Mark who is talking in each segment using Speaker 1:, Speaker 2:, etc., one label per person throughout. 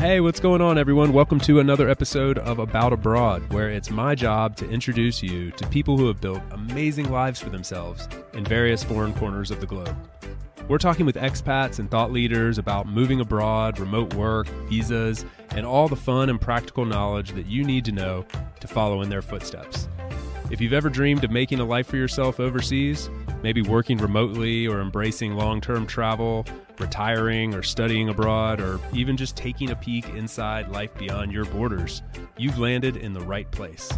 Speaker 1: Hey, what's going on, everyone? Welcome to another episode of About Abroad, where it's my job to introduce you to people who have built amazing lives for themselves in various foreign corners of the globe. We're talking with expats and thought leaders about moving abroad, remote work, visas, and all the fun and practical knowledge that you need to know to follow in their footsteps. If you've ever dreamed of making a life for yourself overseas, maybe working remotely or embracing long-term travel, retiring or studying abroad, or even just taking a peek inside life beyond your borders, you've landed in the right place.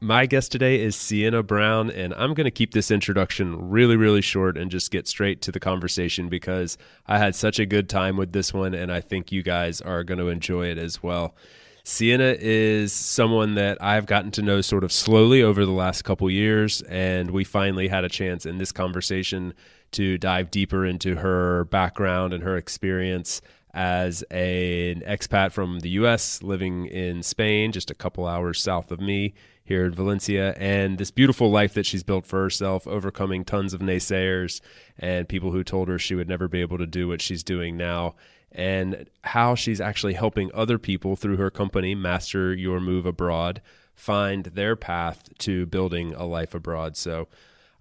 Speaker 1: My guest today is Sienna Brown, and I'm going to keep this introduction really short and just get straight to the conversation because I had such a good time with this one, and I think you guys are going to enjoy it as well. Sienna is someone that I've gotten to know sort of slowly over the last couple years, and we finally had a chance in this conversation to dive deeper into her background and her experience as an expat from the U.S. living in Spain, just a couple hours south of me here in Valencia, and this beautiful life that she's built for herself, overcoming tons of naysayers and people who told her she would never be able to do what she's doing now, and how she's actually helping other people through her company, Master Your Move Abroad, find their path to building a life abroad. So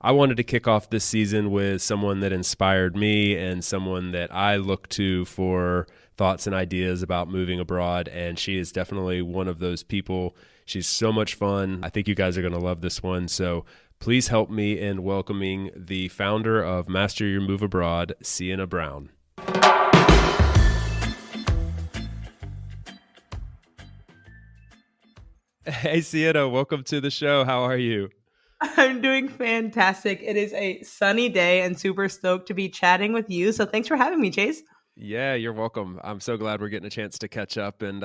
Speaker 1: I wanted to kick off this season with someone that inspired me and someone that I look to for thoughts and ideas about moving abroad, and she is definitely one of those people. She's so much fun. I think you guys are going to love this one. So please help me in welcoming the founder of Master Your Move Abroad, Sienna Brown. Hey, Sienna, welcome to the show. How are you?
Speaker 2: I'm doing fantastic. It is a sunny day and super stoked to be chatting with you. So thanks for having me, Chase.
Speaker 1: Yeah, you're welcome. I'm so glad we're getting a chance to catch up. And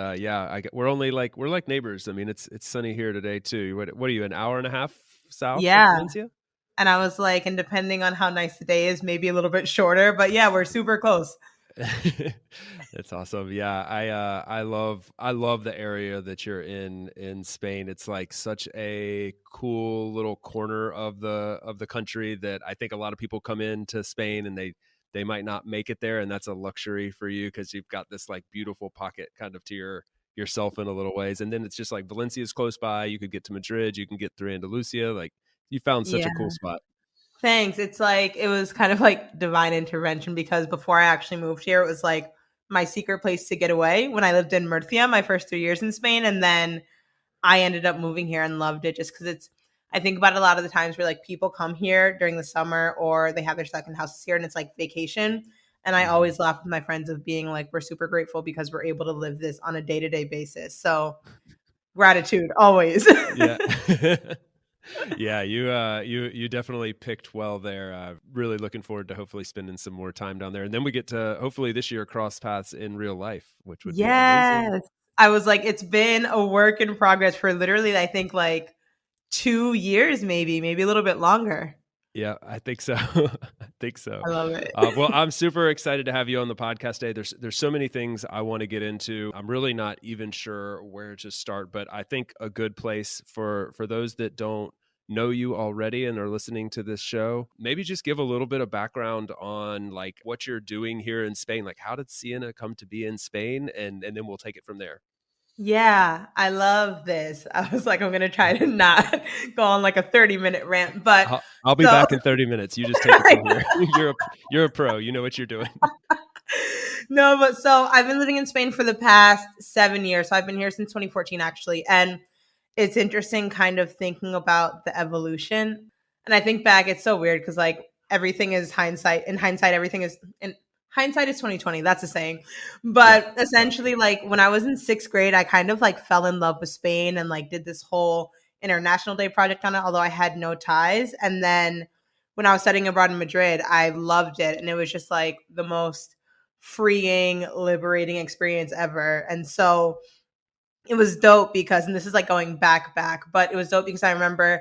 Speaker 1: we're like neighbors. I mean, it's sunny here today too. What are you, an hour and a half south of Valencia?
Speaker 2: And I was like, and depending on how nice the day is, maybe a little bit shorter, but yeah, we're super close.
Speaker 1: That's awesome. Yeah, I love the area that you're in Spain. It's like such a cool little corner of the country that I think a lot of people come into Spain and they might not make it there, and that's a luxury for you because you've got this like beautiful pocket kind of to yourself in a little ways. And then it's just like Valencia's close by. You could get to Madrid. You can get through Andalusia. Like you found such a cool spot.
Speaker 2: Thanks. It's like, it was kind of like divine intervention because before I actually moved here, it was like my secret place to get away when I lived in Murcia, my first 3 years in Spain. And then I ended up moving here and loved it just because I think about it a lot of the times where like people come here during the summer or they have their second houses here and it's like vacation. And I always laugh with my friends of being like, we're super grateful because we're able to live this on a day-to-day basis. So gratitude always.
Speaker 1: Yeah. Yeah, you definitely picked well there. Really looking forward to hopefully spending some more time down there. And then we get to hopefully this year cross paths in real life, which would be amazing.
Speaker 2: I was like, it's been a work in progress for literally, I think like 2 years, maybe a little bit longer.
Speaker 1: Yeah, I think so.
Speaker 2: I love it.
Speaker 1: Well, I'm super excited to have you on the podcast today. There's so many things I want to get into. I'm really not even sure where to start, but I think a good place for those that don't know you already and are listening to this show, maybe just give a little bit of background on like what you're doing here in Spain. Like how did Sienna come to be in Spain? And then we'll take it from there.
Speaker 2: Yeah, I love this. I was like, I'm going to try to not go on like a 30-minute rant, but
Speaker 1: I'll be back in 30 minutes. You just take it from here. You're a pro. You know what you're doing.
Speaker 2: No, but so I've been living in Spain for the past 7 years. So I've been here since 2014, actually. And it's interesting kind of thinking about the evolution. And I think back, it's so weird because like everything is hindsight. In hindsight, everything is hindsight is 2020. That's a saying. But essentially, like when I was in 6th grade, I kind of like fell in love with Spain and like did this whole International Day project on it, although I had no ties. And then when I was studying abroad in Madrid, I loved it. And it was just like the most freeing, liberating experience ever. And so it was dope because, and this is like going back, but it was dope because I remember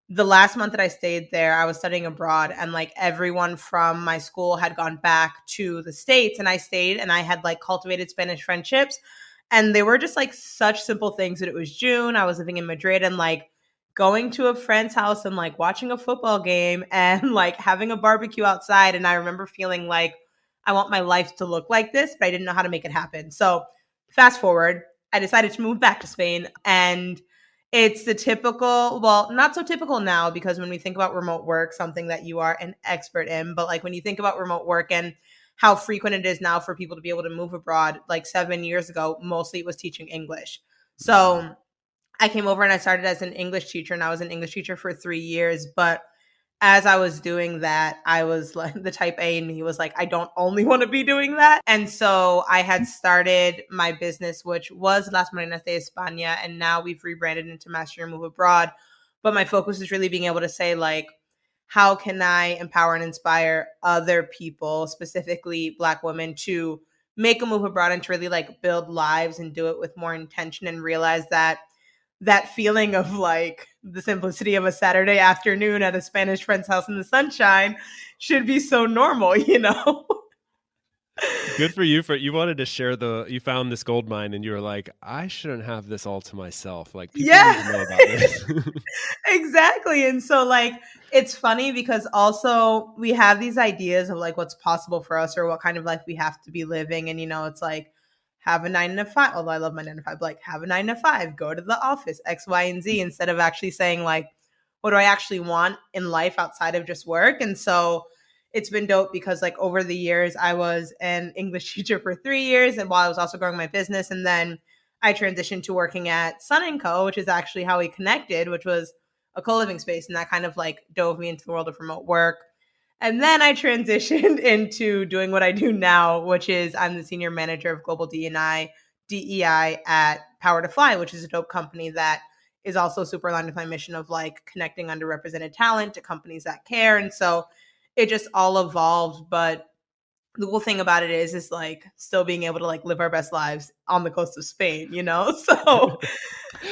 Speaker 2: the last month that I stayed there, I was studying abroad and like everyone from my school had gone back to the States and I stayed and I had like cultivated Spanish friendships and they were just like such simple things that it was June. I was living in Madrid and like going to a friend's house and like watching a football game and like having a barbecue outside. And I remember feeling like I want my life to look like this, but I didn't know how to make it happen. So fast forward, I decided to move back to Spain, and it's the typical, well, not so typical now, because when we think about remote work, something that you are an expert in, but like when you think about remote work and how frequent it is now for people to be able to move abroad, like 7 years ago, mostly it was teaching English.
Speaker 1: Hmm.
Speaker 2: So I came over and I started as an English teacher, and I was an English teacher for 3 years. But as I was doing that, I was like, the type A in me was like, I don't only want to be doing that. And so I had started my business, which was Las Marinas de España. And now we've rebranded into Master Your Move Abroad. But my focus is really being able to say, like, how can I empower and inspire other people, specifically Black women, to make a move abroad and to really like build lives and do it with more intention, and realize that that feeling of like the simplicity of a Saturday afternoon at a Spanish friend's house in the sunshine should be so normal, you know?
Speaker 1: Good for you. For you wanted to share you found this gold mine and you were like, I shouldn't have this all to myself. Like people need
Speaker 2: Yeah,
Speaker 1: to know about this.
Speaker 2: exactly. And so, like, it's funny because also we have these ideas of like what's possible for us or what kind of life we have to be living. And, it's like, have a 9 to 5, although I love my 9 to 5, but like have a 9 to 5, go to the office, X, Y, and Z, instead of actually saying, like, what do I actually want in life outside of just work? And so it's been dope because like over the years, I was an English teacher for 3 years, and while I was also growing my business, and then I transitioned to working at Sun and Co, which is actually how we connected, which was a co-living space, and that kind of like dove me into the world of remote work. And then I transitioned into doing what I do now, which is I'm the senior manager of global DEI at Power to Fly, which is a dope company that is also super aligned with my mission of like connecting underrepresented talent to companies that care. And so it just all evolved. But the cool thing about it is like still being able to like live our best lives on the coast of Spain, you know? So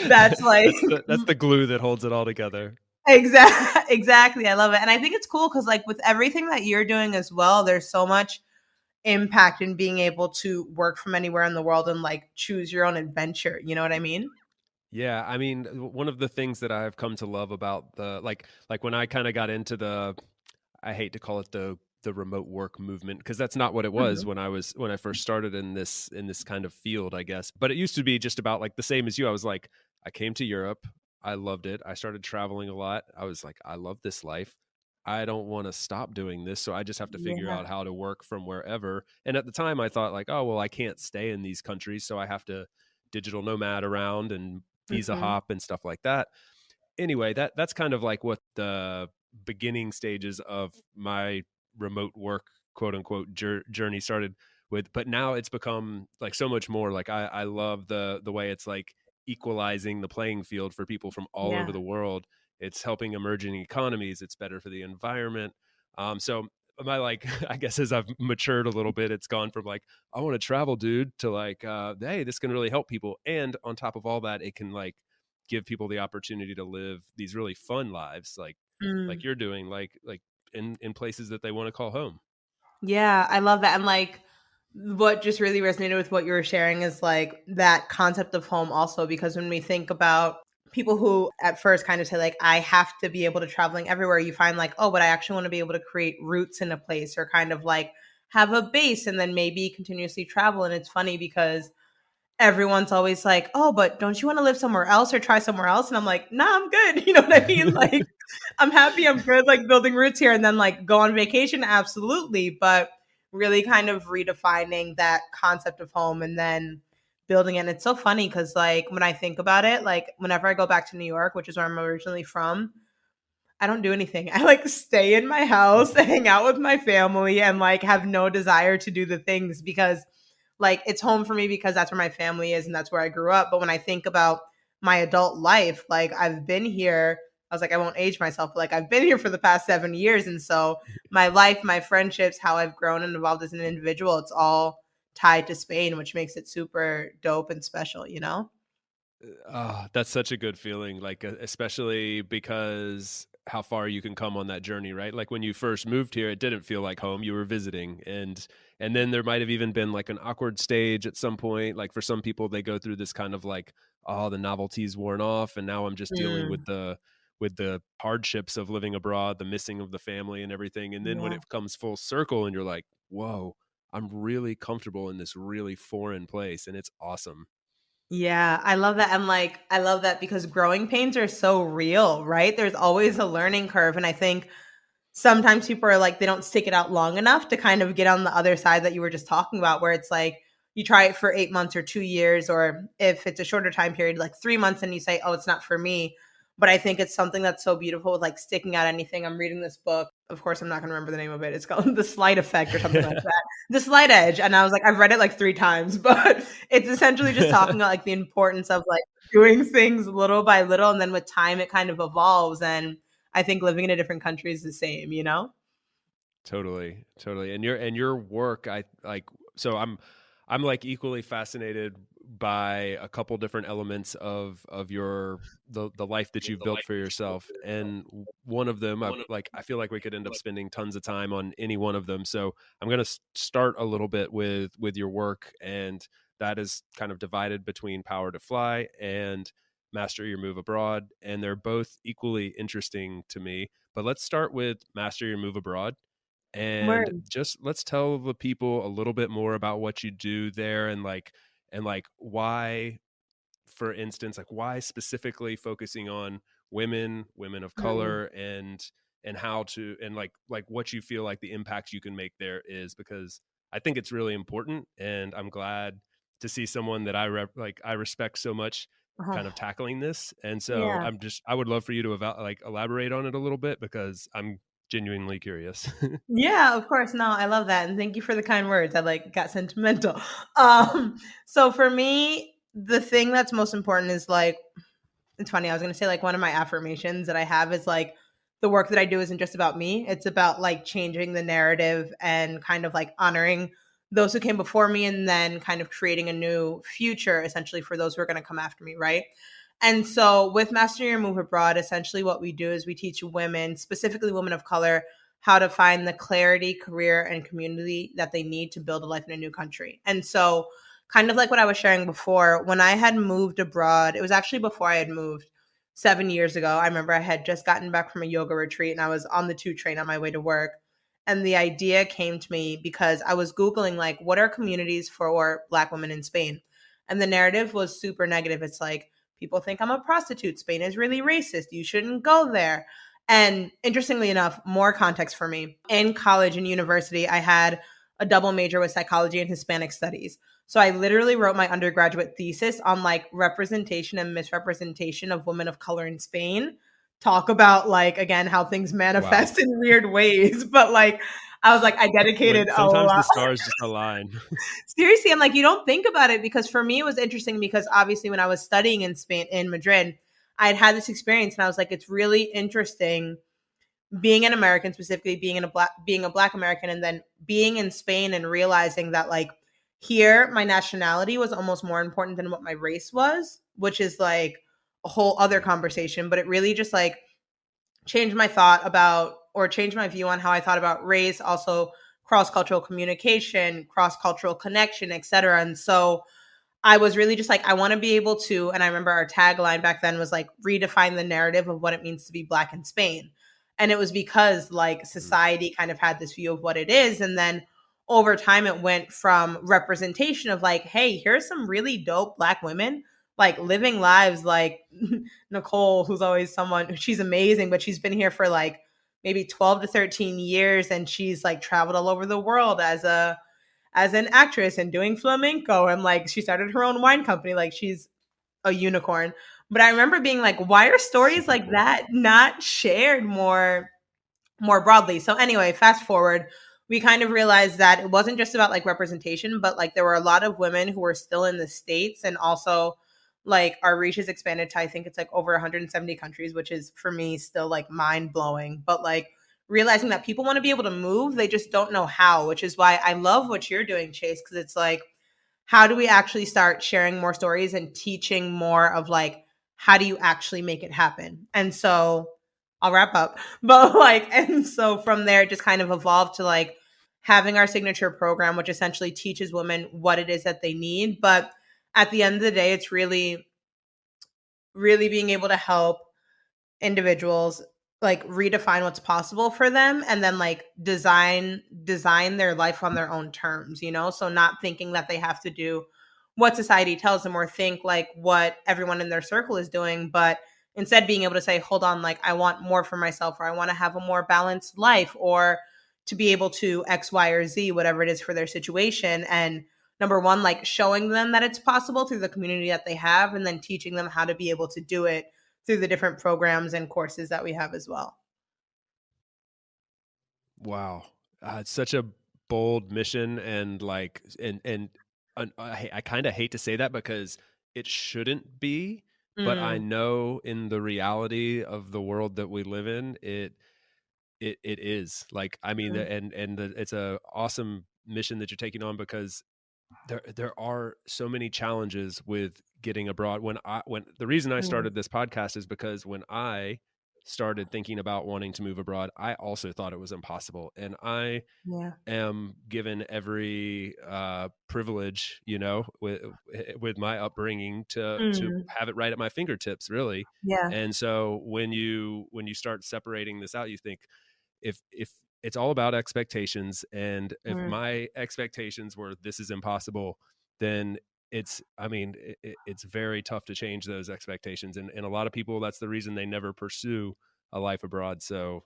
Speaker 2: that's like
Speaker 1: That's the glue that holds it all together.
Speaker 2: exactly. I love it. And I think it's cool because like with everything that you're doing as well, there's so much impact in being able to work from anywhere in the world and like choose your own adventure. You know what I mean?
Speaker 1: Yeah, I mean, one of the things that I've come to love about the like when I kind of got into I hate to call it the remote work movement because that's not what it was
Speaker 2: Mhm.
Speaker 1: when I first started in this kind of field, I guess. But it used to be just about like the same as you. I was like, I came to Europe, I loved it. I started traveling a lot. I was like, I love this life. I don't want to stop doing this, so I just have to figure
Speaker 2: Yeah.
Speaker 1: out how to work from wherever. And at the time, I thought like, oh well, I can't stay in these countries, so I have to digital nomad around and visa
Speaker 2: Mhm.
Speaker 1: hop and stuff like that. Anyway, that's kind of like what the beginning stages of my remote work quote unquote journey started with. But now it's become like so much more. Like I love the way it's like equalizing the playing field for people from all over
Speaker 2: Yeah.
Speaker 1: the world. It's helping emerging economies. It's better for the environment. So my like I guess as I've matured a little bit, it's gone from like I want to travel, dude, to like hey, this can really help people. And on top of all that, it can like give people the opportunity to live these really fun lives like
Speaker 2: Mm.
Speaker 1: you're doing like in places that they want to call home.
Speaker 2: Yeah, I love that. And like what just really resonated with what you were sharing is like that concept of home also, because when we think about people who at first kind of say like I have to be able to traveling everywhere, you find like, oh, but I actually want to be able to create roots in a place or kind of like have a base and then maybe continuously travel. And it's funny because everyone's always like, "Oh, but don't you wanna live somewhere else or try somewhere else?" And I'm like, "Nah, I'm good." You know what I mean? Like, I'm happy, I'm good, like, building roots here, and then, like, go on vacation, absolutely, but really kind of redefining that concept of home and then building it. And it's so funny because, like, when I think about it, like, whenever I go back to New York, which is where I'm originally from, I don't do anything. I, like, stay in my house, hang out with my family, and, like, have no desire to do the things because like it's home for me because that's where my family is and that's where I grew up. But when I think about my adult life, like I've been here, I was like, I won't age myself, but like I've been here for the past 7 years. And so my life, my friendships, how I've grown and evolved as an individual, it's all tied to Spain, which makes it super dope and special, you know?
Speaker 1: Oh, that's such a good feeling, like especially because how far you can come on that journey, right? Like when you first moved here, it didn't feel like home. You were visiting, and then there might have even been like an awkward stage at some point. Like for some people, they go through this kind of like, oh, the novelty's worn off, and now I'm just dealing with
Speaker 2: Mm,
Speaker 1: with the hardships of living abroad, the missing of the family and everything. And then when
Speaker 2: Yeah.
Speaker 1: it comes full circle and you're like, whoa, I'm really comfortable in this really foreign place, and it's awesome.
Speaker 2: Yeah, I love that. And like, I love that because growing pains are so real, right? There's always a learning curve. And I think sometimes people are like, they don't stick it out long enough to kind of get on the other side that you were just talking about, where it's like you try it for 8 months or 2 years, or if it's a shorter time period, like 3 months, and you say, oh, it's not for me. But I think it's something that's so beautiful with like sticking out anything. I'm reading this book. Of course, I'm not going to remember the name of it. It's called The Slight Effect or something like that. The Slight Edge. And I was like, I've read it like 3 times, but it's essentially just talking about like the importance of like doing things little by little. And then with time, it kind of evolves. And I think living in a different country is the same, you know?
Speaker 1: Totally, totally. And your work, I like, so I'm like equally fascinated by a couple different elements of your the life that you've built for yourself. And one of them, I feel like we could end up spending tons of time on any one of them. So I'm going to start a little bit with your work, and that is kind of divided between Power to Fly and Master Your Move Abroad, and they're both equally interesting to me. But let's start with Master Your Move Abroad, and
Speaker 2: Word.
Speaker 1: just let's tell the people a little bit more about what you do there, and like why, for instance, like why specifically focusing on women of
Speaker 2: Mm.
Speaker 1: color, and how to, and like what you feel like the impact you can make there is, because I think it's really important, and I'm glad to see someone that I respect so much
Speaker 2: Uh-huh.
Speaker 1: kind of tackling this. And so
Speaker 2: Yeah.
Speaker 1: I would love for you to like elaborate on it a little bit, because I'm genuinely curious.
Speaker 2: Yeah, of course. No, I love that. And thank you for the kind words. I like got sentimental. So for me, the thing that's most important is like, it's funny, I was gonna say like one of my affirmations that I have is like the work that I do isn't just about me. It's about like changing the narrative and kind of like honoring those who came before me, and then kind of creating a new future essentially for those who are gonna come after me, right? And so with Master Your Move Abroad, essentially what we do is we teach women, specifically women of color, how to find the clarity, career, and community that they need to build a life in a new country. And so, kind of like what I was sharing before, when I had moved abroad, it was actually before I had moved 7 years ago. I remember I had just gotten back from a yoga retreat and I was on the 2 train on my way to work. And the idea came to me because I was Googling, like, what are communities for Black women in Spain? And the narrative was super negative. It's like, people think I'm a prostitute. Spain is really racist. You shouldn't go there. And interestingly enough, more context for me. In college and university, I had a double major with psychology and Hispanic studies. So I literally wrote my undergraduate thesis on like representation and misrepresentation of women of color in Spain. Talk about like again how things
Speaker 1: Wow.
Speaker 2: manifest in weird ways, but like I was like I dedicated
Speaker 1: When
Speaker 2: a
Speaker 1: sometimes the
Speaker 2: lot.
Speaker 1: stars just align.
Speaker 2: Seriously, I'm like, you don't think about it because for me, it was interesting because obviously when I was studying in Spain, in Madrid, I had this experience and I was like, it's really interesting being an American, specifically being a black American, and then being in Spain and realizing that like here, my nationality was almost more important than what my race was, which is like a whole other conversation. But it really just like changed my thought about or changed my view on how I thought about race, also cross-cultural communication, cross-cultural connection, etc. And so I was really just like, I want to be able to, and I remember our tagline back then was like redefine the narrative of what it means to be black in Spain. And it was because like
Speaker 1: Mm.
Speaker 2: society kind of had this view of what it is. And then over time it went from representation of like, hey, here's some really dope black women like living lives like Nicole, who's always someone, she's amazing, but she's been here for like maybe 12 to 13 years and she's like traveled all over the world as an actress and doing flamenco, and like she started her own wine company, like she's a unicorn. But I remember being like, why are stories
Speaker 1: Super
Speaker 2: like
Speaker 1: cool.
Speaker 2: that not shared more broadly? So anyway, fast forward, we kind of realized that it wasn't just about like representation, but like there were a lot of women who were still in the States, and also like our reach has expanded to I think it's like over 170 countries, which is for me still like mind blowing. But like realizing that people want to be able to move, they just don't know how, which is why I love what you're doing, Chase, because it's like, how do we actually start sharing more stories and teaching more of like how do you actually make it happen? And so I'll wrap up. But like, and so from there, it just kind of evolved to like having our signature program, which essentially teaches women what it is that they need. But at the end of the day, it's really, really being able to help individuals like redefine what's possible for them, and then like design their life on their own terms, you know? So not thinking that they have to do what society tells them or think like what everyone in their circle is doing, but instead being able to say, hold on, like I want more for myself, or I want to have a more balanced life, or to be able to X, Y, or Z, whatever it is for their situation. And number one, like showing them that it's possible through the community that they have, and then teaching them how to be able to do it through the different programs and courses that we have as well.
Speaker 1: Wow. It's such a bold mission, and like I kind of hate to say that because it shouldn't be, but I
Speaker 2: Mm,
Speaker 1: know in the reality of the world that we live in, it is. Like, I mean,
Speaker 2: mm,
Speaker 1: it's a awesome mission that you're taking on, because there are so many challenges with getting abroad. When the reason I
Speaker 2: mm.
Speaker 1: started this podcast is because when I started thinking about wanting to move abroad, I also thought it was impossible, and I
Speaker 2: Yeah.
Speaker 1: am given every privilege, you know, with my upbringing to
Speaker 2: Mm,
Speaker 1: have it right at my fingertips, really.
Speaker 2: yeah.
Speaker 1: And so when you start separating this out, you think, if it's all about expectations, and if
Speaker 2: Mm.
Speaker 1: my expectations were this is impossible, then I mean, it's very tough to change those expectations, and a lot of people, that's the reason they never pursue a life abroad. So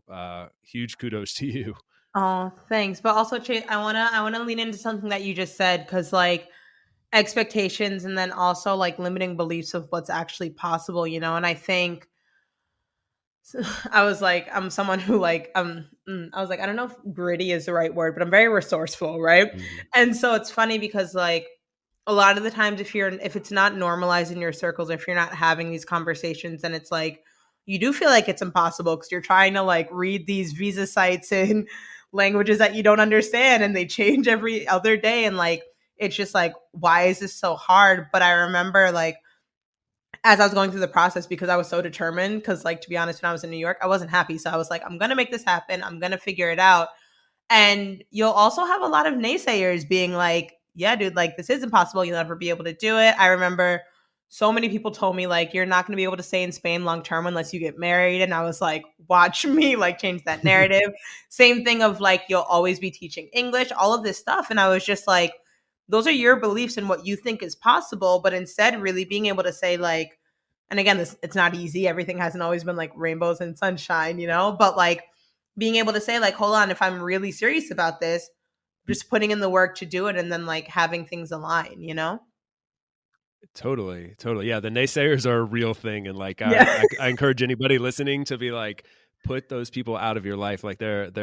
Speaker 1: huge kudos to you.
Speaker 2: Oh, thanks. But also, I wanna lean into something that you just said, because like expectations, and then also like limiting beliefs of what's actually possible, you know. And I think I was like, I'm someone who like, I was like, I don't know if gritty is the right word, but I'm very resourceful, right?
Speaker 1: Mhm.
Speaker 2: And so it's funny because like a lot of the times, if it's not normalized in your circles, if you're not having these conversations, then it's like you do feel like it's impossible because you're trying to like read these visa sites in languages that you don't understand, and they change every other day, and like it's just like, why is this so hard? But I remember like as I was going through the process, because I was so determined, because like to be honest, when I was in New York, I wasn't happy. So I was like, I'm gonna make this happen. I'm gonna figure it out. And you'll also have a lot of naysayers being like, yeah, dude, like this is impossible. You'll never be able to do it. I remember so many people told me like you're not going to be able to stay in Spain long term unless you get married, and I was like, watch me like change that narrative. Same thing of like you'll always be teaching English, all of this stuff, and I was just like, those are your beliefs and what you think is possible, but instead really being able to say like, and again, this it's not easy. Everything hasn't always been like rainbows and sunshine, you know, but like being able to say like, hold on, if I'm really serious about this, just putting in the work to do it, and then like having things align, you know.
Speaker 1: Totally, totally. Yeah, the naysayers are a real thing, and like
Speaker 2: Yeah.
Speaker 1: I encourage anybody listening to be like, put those people out of your life. Like they're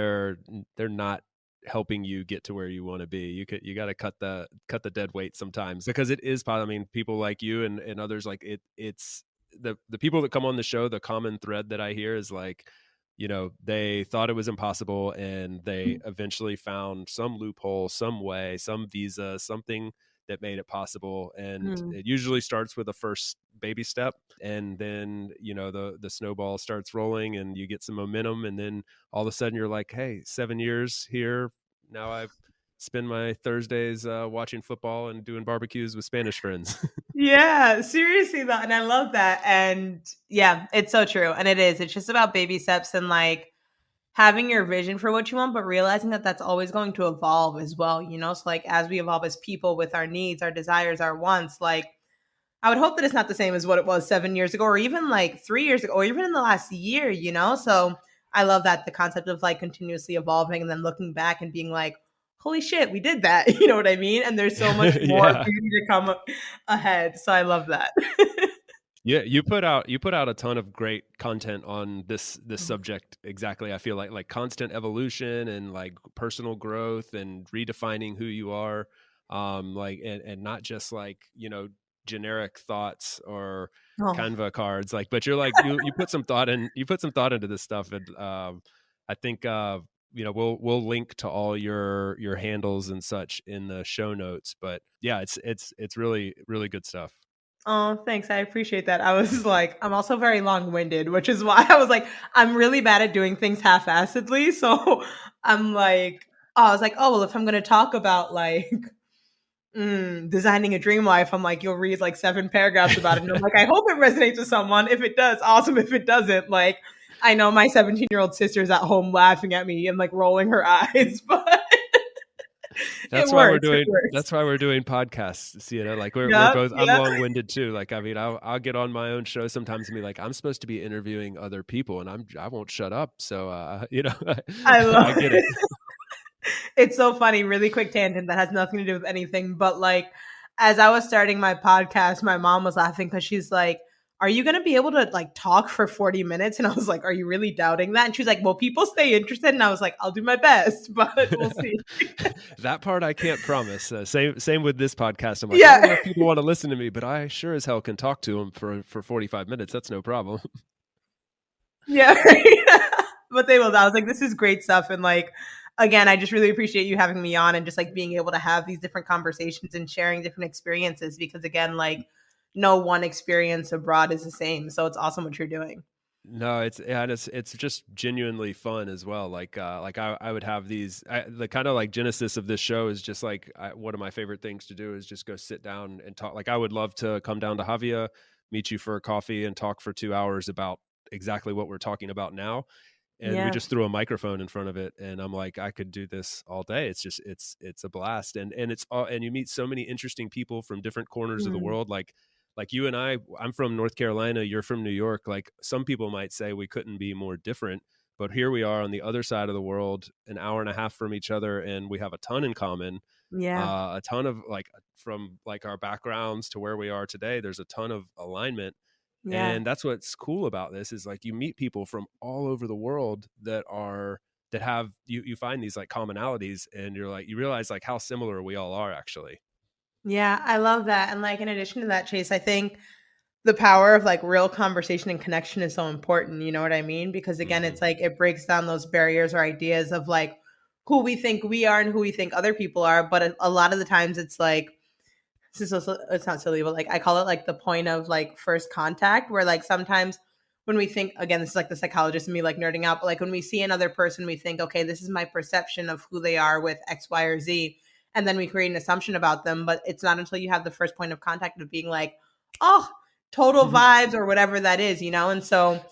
Speaker 1: not helping you get to where you want to be. You got to cut the dead weight sometimes, because it is. I mean, people like you and others, like it's the people that come on the show. The common thread that I hear is like, you know, they thought it was impossible, and they eventually found some loophole, some way, some visa, something that made it possible. And
Speaker 2: Mm.
Speaker 1: it usually starts with a first baby step, and then, you know, the snowball starts rolling, and you get some momentum, and then all of a sudden you're like, hey, 7 years here now, I spend my Thursdays watching football and doing barbecues with Spanish friends.
Speaker 2: Yeah, seriously though, and I love that. And yeah, it's so true. And it is. It's just about baby steps, and like having your vision for what you want, but realizing that that's always going to evolve as well, you know? So like as we evolve as people with our needs, our desires, our wants, like I would hope that it's not the same as what it was 7 years ago, or even like 3 years ago, or even in the last year, you know? So I love that, the concept of like continuously evolving and then looking back and being like, holy shit, we did that. You know what I mean? And there's so much more
Speaker 1: Yeah.
Speaker 2: beauty to come ahead. So I love that.
Speaker 1: Yeah, you put out a ton of great content on this subject. Exactly. I feel like constant evolution, and like personal growth, and redefining who you are, like, and not just like, you know, generic thoughts or
Speaker 2: Oh,
Speaker 1: Canva cards, like, but you're like, you put some thought into this stuff. And I think you know, we'll link to all your handles and such in the show notes. But yeah, it's really really good stuff.
Speaker 2: oh, thanks. I appreciate that. I was like, I'm also very long winded, which is why I was like, I'm really bad at doing things half assedly. So I'm like, oh, I was like, oh, well, if I'm going to talk about like Designing a dream life. I'm like, you'll read like 7 paragraphs about it. And I'm like, I hope it resonates with someone. If it does, awesome. If it doesn't, like, I know my 17-year-old sister's at home laughing at me and like rolling her eyes, but it
Speaker 1: That's why we're
Speaker 2: works. It
Speaker 1: doing
Speaker 2: works.
Speaker 1: that's why we're doing podcasts. You know, like we're
Speaker 2: Yep.
Speaker 1: both. I'm
Speaker 2: Yep.
Speaker 1: long winded too. Like I mean, I'll get on my own show sometimes and be like, I'm supposed to be interviewing other people, and I won't shut up. So you know,
Speaker 2: I
Speaker 1: I
Speaker 2: love
Speaker 1: get it.
Speaker 2: it's so funny, really quick tangent that has nothing to do with anything. But like, as I was starting my podcast, my mom was laughing because she's like, are you going to be able to like talk for 40 minutes? And I was like, are you really doubting that? And she's like, well, people stay interested. And I was like, I'll do my best, but we'll see.
Speaker 1: That part I can't promise. Same with this podcast. I'm like, I don't know
Speaker 2: Yeah.
Speaker 1: if people want to listen to me, but I sure as hell can talk to them for 45 minutes. That's no problem.
Speaker 2: Yeah. But they will. I was like, this is great stuff. And like, again, I just really appreciate you having me on and just like being able to have these different conversations and sharing different experiences because, again, like, no one experience abroad is the same. So it's awesome what you're doing.
Speaker 1: No, it's just genuinely fun as well. Like I would have the kind of like genesis of this show is just like one of my favorite things to do is just go sit down and talk. Like I would love to come down to Javia, meet you for a coffee, and talk for 2 hours about exactly what we're talking about now. And we
Speaker 2: Yeah.
Speaker 1: just threw a microphone in front of it, and I'm like, I could do this all day. It's just it's a blast, and it's all, and you meet so many interesting people from different corners of the
Speaker 2: Mm,
Speaker 1: world. Like you and I'm from North Carolina, you're from New York. Like some people might say we couldn't be more different, but here we are on the other side of the world, an hour and a half from each other, and we have a ton in common.
Speaker 2: yeah.
Speaker 1: A ton of like from like our backgrounds to where we are today. There's a ton of alignment,
Speaker 2: Yeah.
Speaker 1: and that's what's cool about this is like you meet people from all over the world that have you find these like commonalities, and you're like you realize like how similar we all are actually.
Speaker 2: Yeah. I love that. And like, in addition to that, Chase, I think the power of like real conversation and connection is so important. You know what I mean? Because again,
Speaker 1: Hmm.
Speaker 2: it's like it breaks down those barriers or ideas of like who we think we are and who we think other people are. But a lot of the times it's like, this is also, it's not silly, but like I call it like the point of like first contact, where like sometimes when we think, again, this is like the psychologist and me like nerding out, but like when we see another person, we think, okay, this is my perception of who they are with X, Y, or Z. And then we create an assumption about them. But it's not until you have the first point of contact of being like, oh, total vibes or whatever that is, you know? And so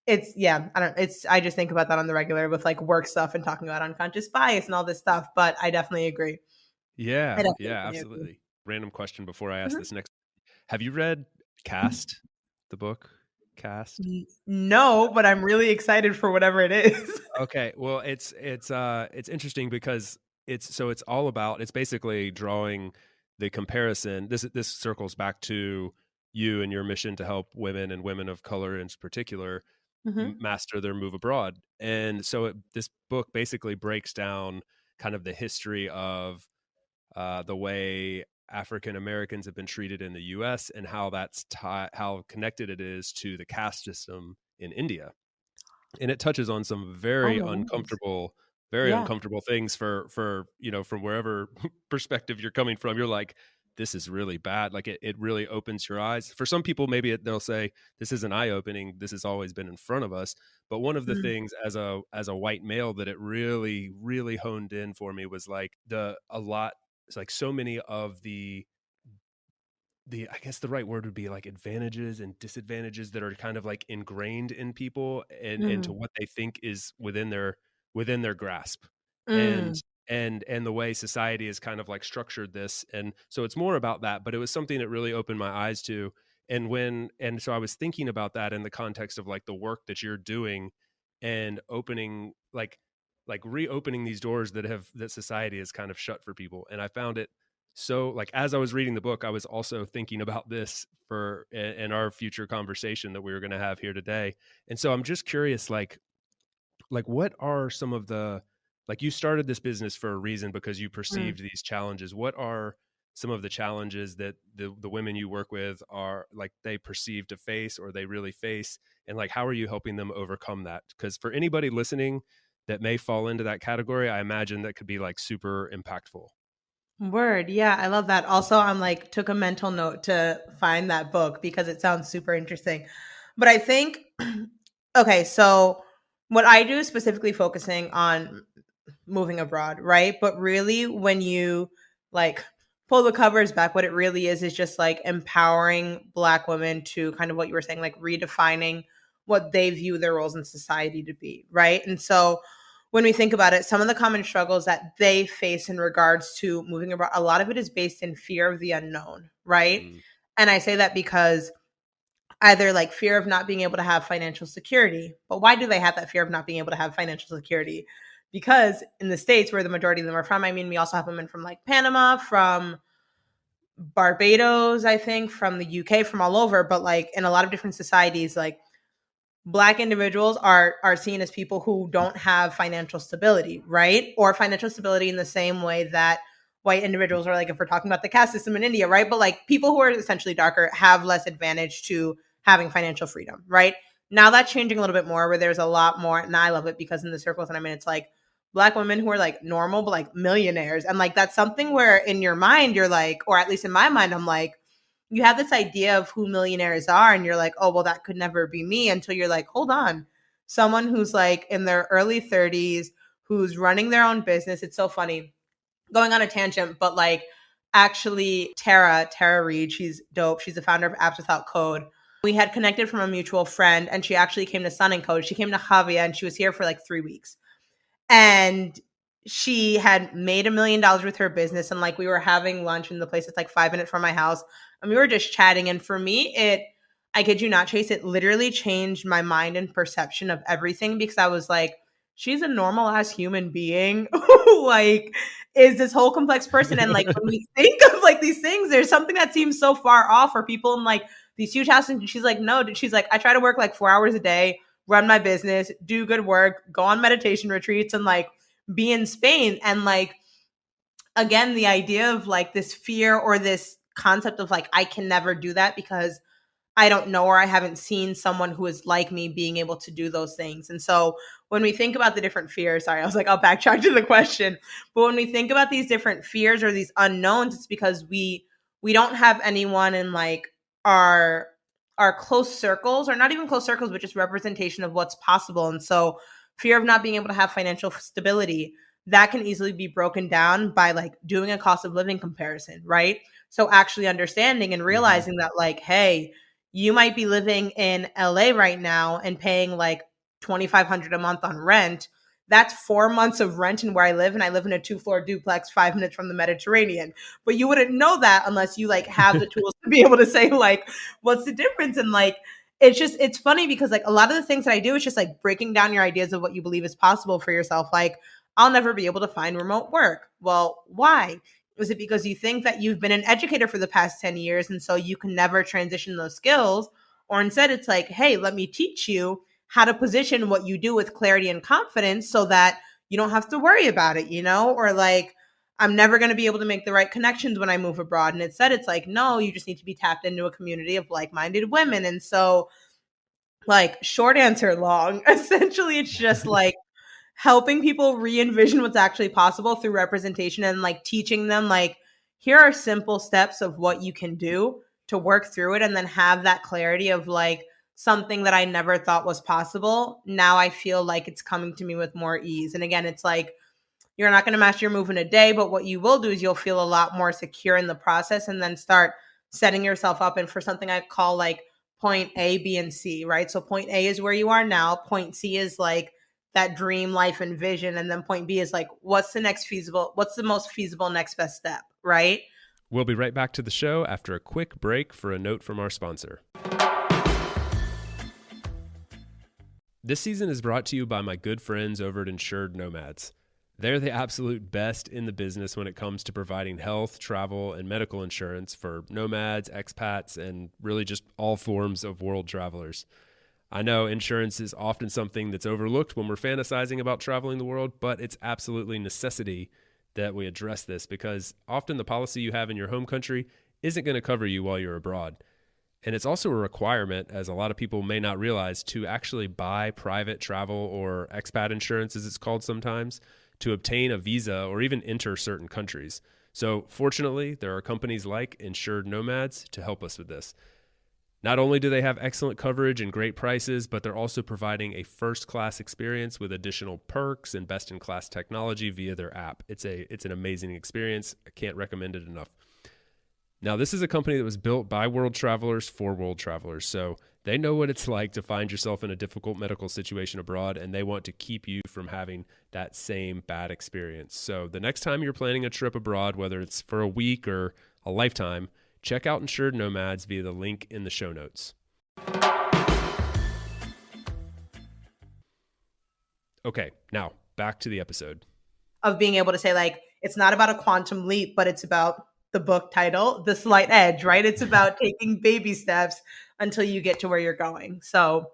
Speaker 2: it's, yeah, I don't, it's, I just think about that on the regular with like work stuff and talking about unconscious bias and all this stuff. But I definitely agree. I
Speaker 1: Yeah, yeah,
Speaker 2: definitely agree.
Speaker 1: absolutely. Random question before I ask
Speaker 2: Mhm.
Speaker 1: this next. Have you read Cast, the book Cast?
Speaker 2: No, but I'm really excited for whatever it is.
Speaker 1: Okay, well, it's interesting because it's all about it's basically drawing the comparison. This circles back to you and your mission to help women and women of color in particular
Speaker 2: Mhm.
Speaker 1: master their move abroad. And so this book basically breaks down kind of the history of the way African Americans have been treated in the U.S. and how how connected it is to the caste system in India. And it touches on some
Speaker 2: Oh my goodness.
Speaker 1: very
Speaker 2: Yeah.
Speaker 1: uncomfortable things for you know from wherever perspective you're coming from. You're like, this is really bad. Like it really opens your eyes. For some people, maybe they'll say this isn't eye opening. This has always been in front of us. But one of the
Speaker 2: Mm,
Speaker 1: things as a white male that it really honed in for me was like the a lot. It's like so many of the I guess the right word would be like advantages and disadvantages that are kind of like ingrained in people and to
Speaker 2: mhm,
Speaker 1: what they think is within their grasp. And
Speaker 2: mm,
Speaker 1: and the way society is kind of like structured this. And so it's more about that, but it was something that really opened my eyes to. And so I was thinking about that in the context of like the work that you're doing and opening like reopening these doors that society has kind of shut for people. And I found it so like as I was reading the book, I was also thinking about this for in our future conversation that we were going to have here today. And so I'm just curious, like what are some of the like you started this business for a reason because you
Speaker 2: mm.
Speaker 1: perceived these challenges. What are some of the challenges that the women you work with are like they perceive to face or they really face, and like how are you helping them overcome that? Because for anybody listening that may fall into that category, I imagine that could be like super impactful.
Speaker 2: Word. Yeah, I love that. Also, I'm like took a mental note to find that book because it sounds super interesting. But I think okay, so what I do is specifically focusing on moving abroad, right? But really when you like pull the covers back, what it really is just like empowering Black women to kind of what you were saying, like redefining what they view their roles in society to be, right? And so when we think about it, some of the common struggles that they face in regards to moving abroad, a lot of it is based in fear of the unknown, right?
Speaker 1: Mm.
Speaker 2: And I say that because either like fear of not being able to have financial security. But why do they have that fear of not being able to have financial security? Because in the States where the majority of them are from, I mean, we also have women from like Panama, from Barbados, I think, from the UK, from all over, but like in a lot of different societies, like Black individuals are seen as people who don't have financial stability, right? Or financial stability in the same way that white individuals are, like if we're talking about the caste system in India, right? But like people who are essentially darker have less advantage to having financial freedom, right? Now that's changing a little bit more where there's a lot more, and I love it because in the circles that I'm in, it's like Black women who are like normal, but like millionaires. And like that's something where in your mind, you're like, or at least in my mind, I'm like, you have this idea of who millionaires are and you're like, oh, well, that could never be me until you're like, hold on. Someone who's like in their early 30s, who's running their own business. It's so funny going on a tangent, but like actually Tara Reed, she's dope. She's the founder of Apps Without Code. We had connected from a mutual friend and she actually came to Sun and Code. She came to Javia and she was here for like 3 weeks. And she had made $1 million with her business. And like we were having lunch in the place that's like 5 minutes from my house. And we were just chatting. And for me, I kid you not, Chase, it literally changed my mind and perception of everything because I was like, she's a normal ass human being who like is this whole complex person. And like when we think of like these things, there's something that seems so far off for people in like these huge houses. And she's like, no, she's like, I try to work like 4 hours a day, run my business, do good work, go on meditation retreats, and like be in Spain. And like, again, the idea of like this fear or this concept of like, I can never do that because I don't know or I haven't seen someone who is like me being able to do those things. And so when we think about the different fears, sorry, I was like, I'll backtrack to the question. But when we think about these different fears or these unknowns, it's because we don't have anyone in like our close circles, or not even close circles, but just representation of what's possible. And so fear of not being able to have financial stability, that can easily be broken down by like doing a cost of living comparison, right? So actually understanding and realizing that like, hey, you might be living in LA right now and paying like $2,500 a month on rent. That's 4 months of rent in where I live, and I live in a 2-floor duplex 5 minutes from the Mediterranean. But you wouldn't know that unless you like have the tools to be able to say like, what's the difference? And like, it's funny because like a lot of the things that I do is just like breaking down your ideas of what you believe is possible for yourself. Like, I'll never be able to find remote work. Well, why? Is it because you think that you've been an educator for the past 10 years and so you can never transition those skills? Or instead it's like, hey, let me teach you how to position what you do with clarity and confidence so that you don't have to worry about it, you know? Or like, I'm never going to be able to make the right connections when I move abroad. And instead it's like, no, you just need to be tapped into a community of like-minded women. And so like short answer long, essentially it's just like helping people re-envision what's actually possible through representation and like teaching them like here are simple steps of what you can do to work through it and then have that clarity of like something that I never thought was possible. Now I feel like it's coming to me with more ease. And again, it's like you're not going to master your move in a day, but what you will do is you'll feel a lot more secure in the process and then start setting yourself up. And for something I call like point A, B, and C, right? So point A is where you are now. Point C is like that dream life and vision. And then point B is like, what's the most feasible next best step, right?
Speaker 1: We'll be right back to the show after a quick break for a note from our sponsor. This season is brought to you by my good friends over at Insured Nomads. They're the absolute best in the business when it comes to providing health, travel, and medical insurance for nomads, expats, and really just all forms of world travelers. I know insurance is often something that's overlooked when we're fantasizing about traveling the world, but it's absolutely necessity that we address this because often the policy you have in your home country isn't going to cover you while you're abroad. And it's also a requirement, as a lot of people may not realize, to actually buy private travel or expat insurance, as it's called sometimes, to obtain a visa or even enter certain countries. So fortunately, there are companies like Insured Nomads to help us with this. Not only do they have excellent coverage and great prices, but they're also providing a first-class experience with additional perks and best-in-class technology via their app. It's an amazing experience. I can't recommend it enough. Now, this is a company that was built by world travelers for world travelers. So they know what it's like to find yourself in a difficult medical situation abroad, and they want to keep you from having that same bad experience. So the next time you're planning a trip abroad, whether it's for a week or a lifetime, check out Insured Nomads via the link in the show notes. Okay, now back to the episode.
Speaker 2: Of being able to say, like, it's not about a quantum leap, but it's about the book title, The Slight Edge, right? It's about taking baby steps until you get to where you're going. So,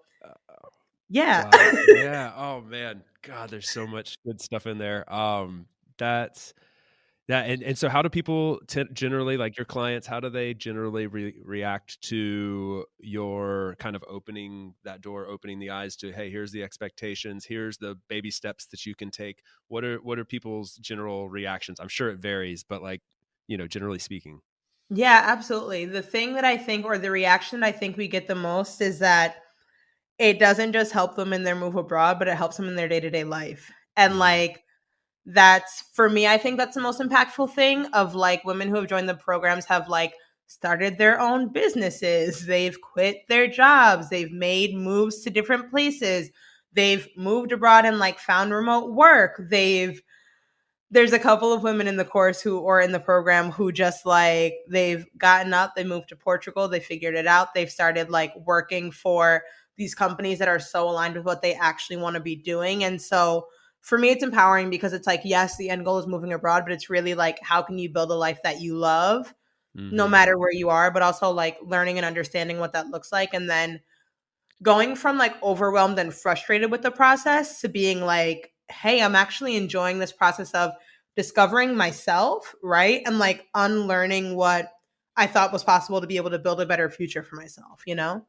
Speaker 2: yeah.
Speaker 1: Wow. Yeah. Oh man. God, there's so much good stuff in there. That's that. And so how do people generally, like your clients, how do they generally react to your kind of opening that door, opening the eyes to, hey, here's the expectations, here's the baby steps that you can take. What are people's general reactions? I'm sure it varies, but like, generally speaking.
Speaker 2: Yeah, absolutely. The thing that I think, or the reaction I think we get the most is that it doesn't just help them in their move abroad, but it helps them in their day-to-day life. And
Speaker 1: Mm-hmm.
Speaker 2: like, that's for me, I think that's the most impactful thing of like women who have joined the programs have like started their own businesses. They've quit their jobs. They've made moves to different places. They've moved abroad and like found remote work. There's a couple of women in the course who or in the program who just like they've gotten up, they moved to Portugal, they figured it out, they've started like working for these companies that are so aligned with what they actually want to be doing. And so for me it's empowering because it's like, yes, the end goal is moving abroad, but it's really like how can you build a life that you love no
Speaker 1: Mm-hmm.
Speaker 2: matter where you are, but also like learning and understanding what that looks like, and then going from like overwhelmed and frustrated with the process to being like, hey, I'm actually enjoying this process of discovering myself, right? And like unlearning what I thought was possible to be able to build a better future for myself, you know?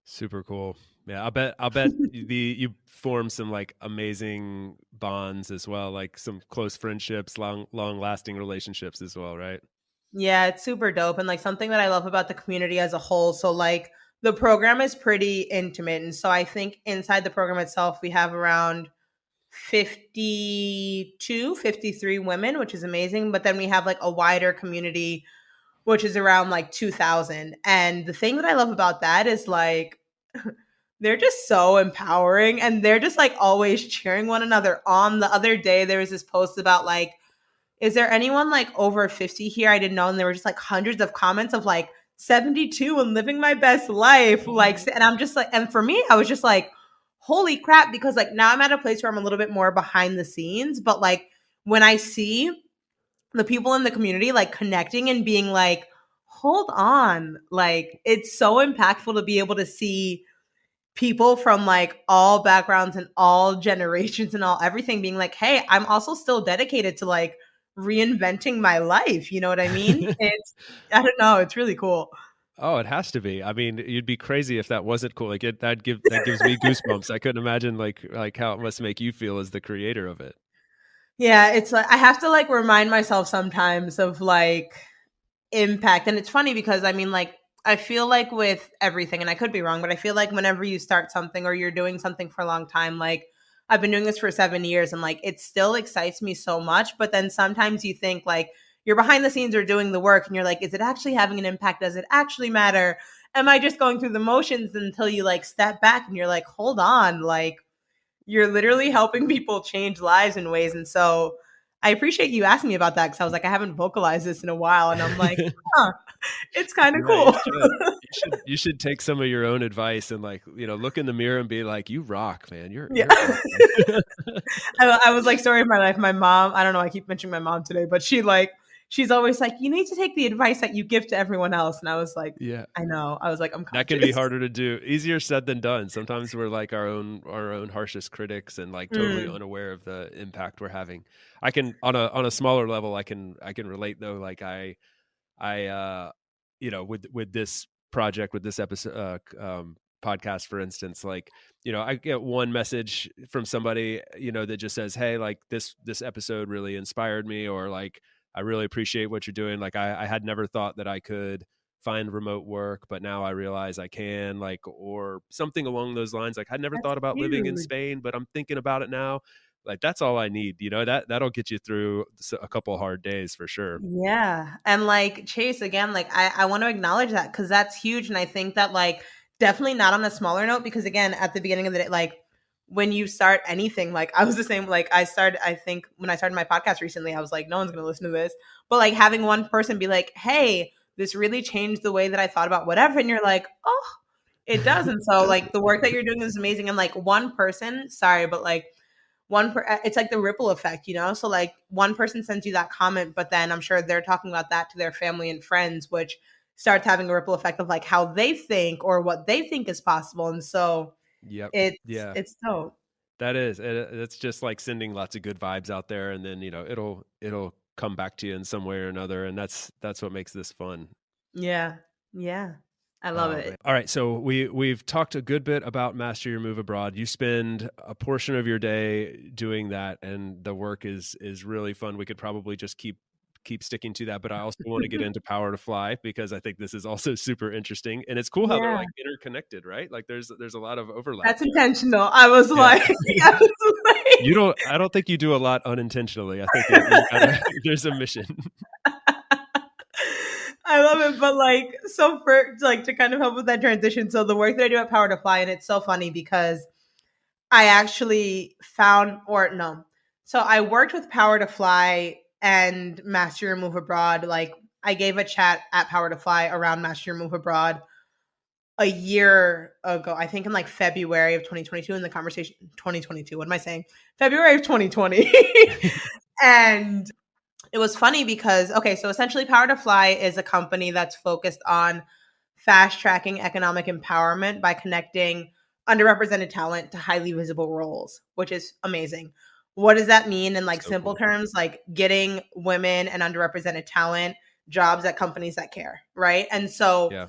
Speaker 1: Super cool. Yeah, I'll bet you form some like amazing bonds as well, like some close friendships, long lasting relationships as well, right?
Speaker 2: Yeah, it's super dope. And like something that I love about the community as a whole. So, like, the program is pretty intimate. And so I think inside the program itself, we have around 52, 53 women, which is amazing. But then we have like a wider community which is around like 2000. And the thing that I love about that is like, they're just so empowering and they're just like always cheering one another on. The other day, there was this post about like, is there anyone like over 50 here? I didn't know. And there were just like hundreds of comments of like 72 and living my best life. Like, and I'm just like, and for me, I was just like, holy crap, because like now I'm at a place where I'm a little bit more behind the scenes. But like when I see the people in the community like connecting and being like, hold on, like it's so impactful to be able to see people from like all backgrounds and all generations and all everything being like, hey, I'm also still dedicated to like reinventing my life. You know what I mean? It's, I don't know, it's really cool.
Speaker 1: Oh, it has to be. I mean, you'd be crazy if that wasn't cool. Like that gives me goosebumps. I couldn't imagine like how it must make you feel as the creator of it.
Speaker 2: Yeah, it's like I have to like remind myself sometimes of like impact. And it's funny because I mean, like, I feel like with everything, and I could be wrong, but I feel like whenever you start something or you're doing something for a long time, like I've been doing this for 7 years and like it still excites me so much. But then sometimes you think like you're behind the scenes or doing the work and you're like, is it actually having an impact? Does it actually matter? Am I just going through the motions until you like step back and you're like, hold on, like you're literally helping people change lives in ways. And so I appreciate you asking me about that because I was like, I haven't vocalized this in a while. And I'm like, huh, it's kind of
Speaker 1: Yeah, you
Speaker 2: cool.
Speaker 1: should. You should take some of your own advice and like, look in the mirror and be like, you rock, man.
Speaker 2: Yeah.
Speaker 1: You're awesome.
Speaker 2: I was like, story of my life. My mom, I don't know, I keep mentioning my mom today, but she's always like, you need to take the advice that you give to everyone else. And I was like,
Speaker 1: Yeah.
Speaker 2: I know. I was like, I'm
Speaker 1: That can be
Speaker 2: conscious.
Speaker 1: harder to do. Easier said than done. Sometimes we're like our own harshest critics and like totally
Speaker 2: Mm,
Speaker 1: unaware of the impact we're having. I can on a smaller level I can relate though. Like I with this project, with this episode podcast for instance, like I get one message from somebody that just says, hey, like this episode really inspired me, or like I really appreciate what you're doing. Like I had never thought that I could find remote work, but now I realize I can, like, or something along those lines. Like I never
Speaker 2: that's
Speaker 1: thought about living in
Speaker 2: huge.
Speaker 1: Spain, but I'm thinking about it now. Like that's all I need, that'll get you through a couple hard days for sure.
Speaker 2: Yeah. And like Chase, again, like I want to acknowledge that because that's huge. And I think that like definitely not on a smaller note, because again, at the beginning of the day, like when you start anything, like I was the same, like I think when I started my podcast recently, I was like, no one's going to listen to this. But like having one person be like, hey, this really changed the way that I thought about whatever. And you're like, oh, it does. And so like the work that you're doing is amazing. And like one person, sorry, but like it's like the ripple effect, so like one person sends you that comment, but then I'm sure they're talking about that to their family and friends, which starts having a ripple effect of like how they think or what they think is possible. And so
Speaker 1: Yep.
Speaker 2: it's
Speaker 1: Yeah.
Speaker 2: it's dope.
Speaker 1: That is. It's just like sending lots of good vibes out there, and then it'll come back to you in some way or another, and that's what makes this fun.
Speaker 2: Yeah, I love
Speaker 1: Oh, man.
Speaker 2: it.
Speaker 1: All right, so we've talked a good bit about Master Your Move Abroad. You spend a portion of your day doing that, and the work is really fun. We could probably just keep sticking to that, but I also want to get into Power to Fly because I think this is also super interesting, and it's cool how they're
Speaker 2: Yeah,
Speaker 1: like interconnected, right? Like there's a lot of overlap
Speaker 2: that's
Speaker 1: there.
Speaker 2: intentional. I was
Speaker 1: Yeah.
Speaker 2: like, I was like,
Speaker 1: I don't think you do a lot unintentionally. I think there's a mission.
Speaker 2: I love it. But like, so for like to kind of help with that transition, so the work that I do at Power to Fly, and it's so funny because I actually found, or no. So I worked with Power to Fly and Master Your Move Abroad. Like I gave a chat at Power to Fly around Master Your Move Abroad a year ago, I think in like February of 2022 in the conversation 2022. What am I saying? February of 2020. And it was funny because okay, so essentially Power to Fly is a company that's focused on fast tracking economic empowerment by connecting underrepresented talent to highly visible roles, which is amazing. What does that mean in like
Speaker 1: So
Speaker 2: simple
Speaker 1: cool.
Speaker 2: terms? Like getting women and underrepresented talent jobs at companies that care, right? And so
Speaker 1: Yeah.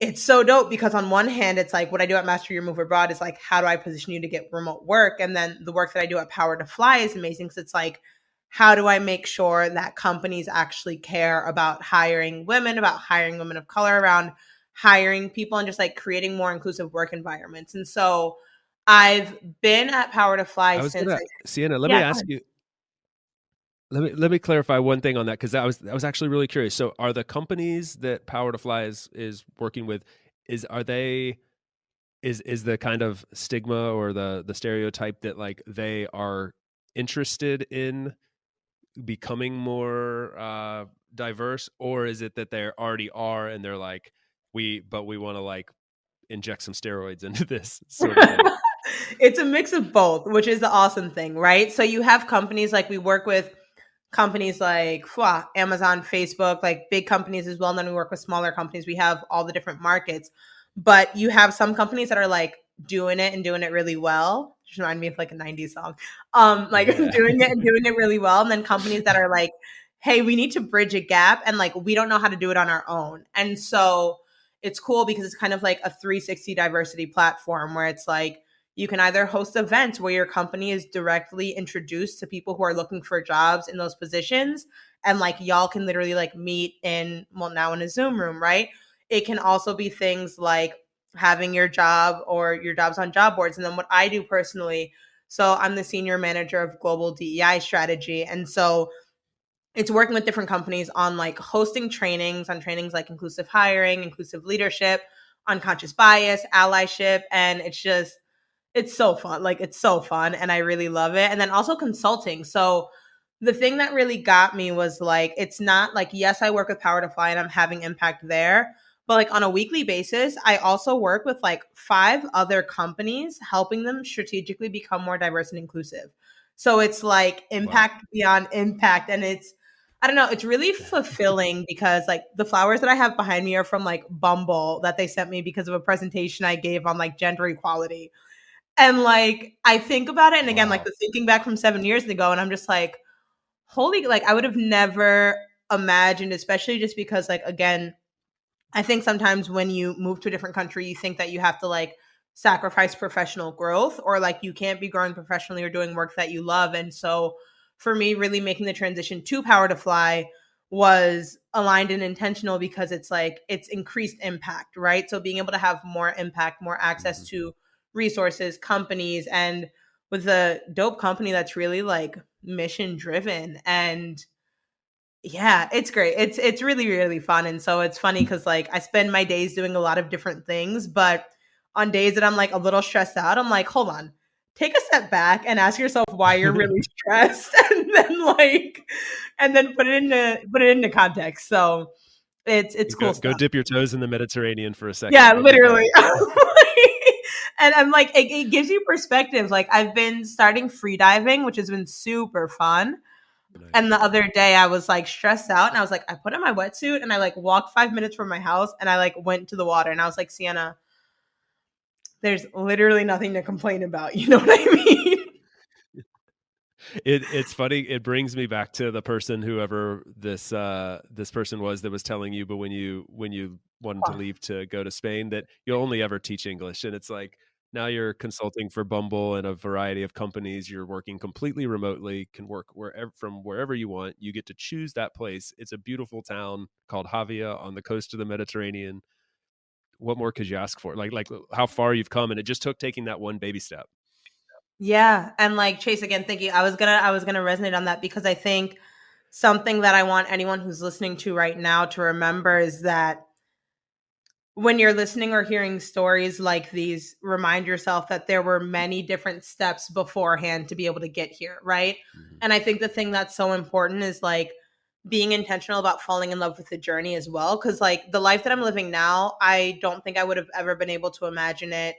Speaker 2: it's so dope because on one hand, it's like what I do at Master Your Move Abroad is like, how do I position you to get remote work? And then the work that I do at Power to Fly is amazing. So it's like, how do I make sure that companies actually care about hiring women, about hiring women of color, around hiring people and just like creating more inclusive work environments? And so I've been at Power to Fly
Speaker 1: I was
Speaker 2: since
Speaker 1: gonna Sienna, let me
Speaker 2: yeah, go
Speaker 1: ask
Speaker 2: ahead.
Speaker 1: you. Let me clarify one thing on that because I was actually really curious. So, are the companies that Power to Fly is working with are they is the kind of stigma or the stereotype that like they are interested in becoming more diverse, or is it that they already are and they're like we want to like inject some steroids into this sort of thing?
Speaker 2: It's a mix of both, which is the awesome thing, right? So you have companies like we work with companies like Amazon, Facebook, like big companies as well. And then we work with smaller companies. We have all the different markets, but you have some companies that are like doing it and doing it really well. Just remind me of like a 90s song. Like
Speaker 1: Yeah.
Speaker 2: doing it and doing it really well. And then companies that are like, hey, we need to bridge a gap and like we don't know how to do it on our own. And so it's cool because it's kind of like a 360 diversity platform where it's like you can either host events where your company is directly introduced to people who are looking for jobs in those positions. And like y'all can literally like meet in, well, now in a Zoom room, right? It can also be things like having your job or your jobs on job boards. And then what I do personally, so I'm the senior manager of global DEI strategy. And so it's working with different companies on like hosting trainings on trainings like inclusive hiring, inclusive leadership, unconscious bias, allyship. And it's so fun. Like it's so fun and I really love it. And then also consulting. So the thing that really got me was like it's not like yes, I work with Power to Fly and I'm having impact there, but like on a weekly basis, I also work with like 5 other companies helping them strategically become more diverse and inclusive. So it's like
Speaker 1: Wow.
Speaker 2: impact beyond impact and it's I don't know, it's really fulfilling because like the flowers that I have behind me are from like Bumble that they sent me because of a presentation I gave on like gender equality. And, like, I think about it, and again, like,
Speaker 1: Wow.
Speaker 2: the thinking back from 7 years ago, and I'm just like, "Holy" like, I would have never imagined, especially just because, like, again, I think sometimes when you move to a different country, you think that you have to, like, sacrifice professional growth or, like, you can't be growing professionally or doing work that you love, and so, for me, really making the transition to Power to Fly was aligned and intentional because it's, like, it's increased impact, right? So, being able to have more impact, more access
Speaker 1: Mhm.
Speaker 2: to resources, companies, and with a dope company that's really like mission driven. And yeah, it's great. It's really really fun. And so it's funny cuz like I spend my days doing a lot of different things, but on days that I'm like a little stressed out, I'm like, "Hold on. Take a step back and ask yourself why you're really stressed." And then put it into context. So it's
Speaker 1: Go
Speaker 2: cool
Speaker 1: go
Speaker 2: stuff.
Speaker 1: dip your toes in the Mediterranean for a second.
Speaker 2: Yeah,
Speaker 1: You'll be
Speaker 2: literally.
Speaker 1: fine.
Speaker 2: And I'm like, it gives you perspective. Like I've been starting free diving, which has been super fun. And
Speaker 1: Nice.
Speaker 2: the other day I was like stressed out and I was like, I put on my wetsuit and I like walked 5 minutes from my house and I like went to the water and I was like, Sienna, there's literally nothing to complain about. You know what I mean?
Speaker 1: It's funny. It brings me back to the person, whoever this person was that was telling you, but when you wanted to leave to go to Spain, that you'll only ever teach English, and it's like now you're consulting for Bumble and a variety of companies. You're working completely remotely, can work wherever from wherever you want. You get to choose that place. It's a beautiful town called Javia on the coast of the Mediterranean. What more could you ask for? Like how far you've come, and it just took taking that one baby step.
Speaker 2: Yeah. And like Chase again thinking I was gonna resonate on that because I think something that I want anyone who's listening to right now to remember is that when you're listening or hearing stories like these, remind yourself that there were many different steps beforehand to be able to get here, right?
Speaker 1: Mhm.
Speaker 2: And I think the thing that's so important is like being intentional about falling in love with the journey as well. Cause like the life that I'm living now, I don't think I would have ever been able to imagine it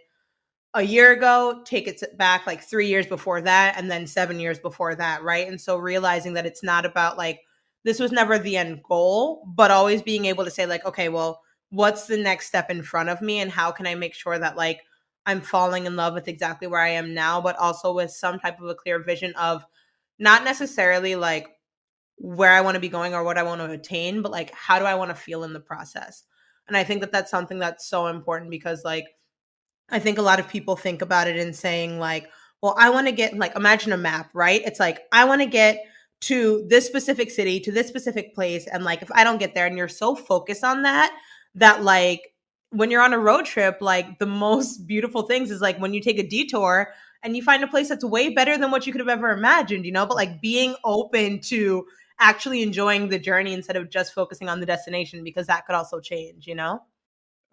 Speaker 2: a year ago, take it back like 3 years before that, and then 7 years before that, right? And so realizing that it's not about like, this was never the end goal, but always being able to say, like, okay, well, what's the next step in front of me? And how can I make sure that like I'm falling in love with exactly where I am now, but also with some type of a clear vision of not necessarily like where I want to be going or what I want to attain, but like how do I want to feel in the process? And I think that that's something that's so important because like I think a lot of people think about it in saying like, well, I want to get like imagine a map, right? It's like I want to get to this specific city, to this specific place and like if I don't get there and you're so focused on that that like when you're on a road trip, like the most beautiful things is like when you take a detour and you find a place that's way better than what you could have ever imagined, you know, but like being open to actually enjoying the journey instead of just focusing on the destination because that could also change, you know?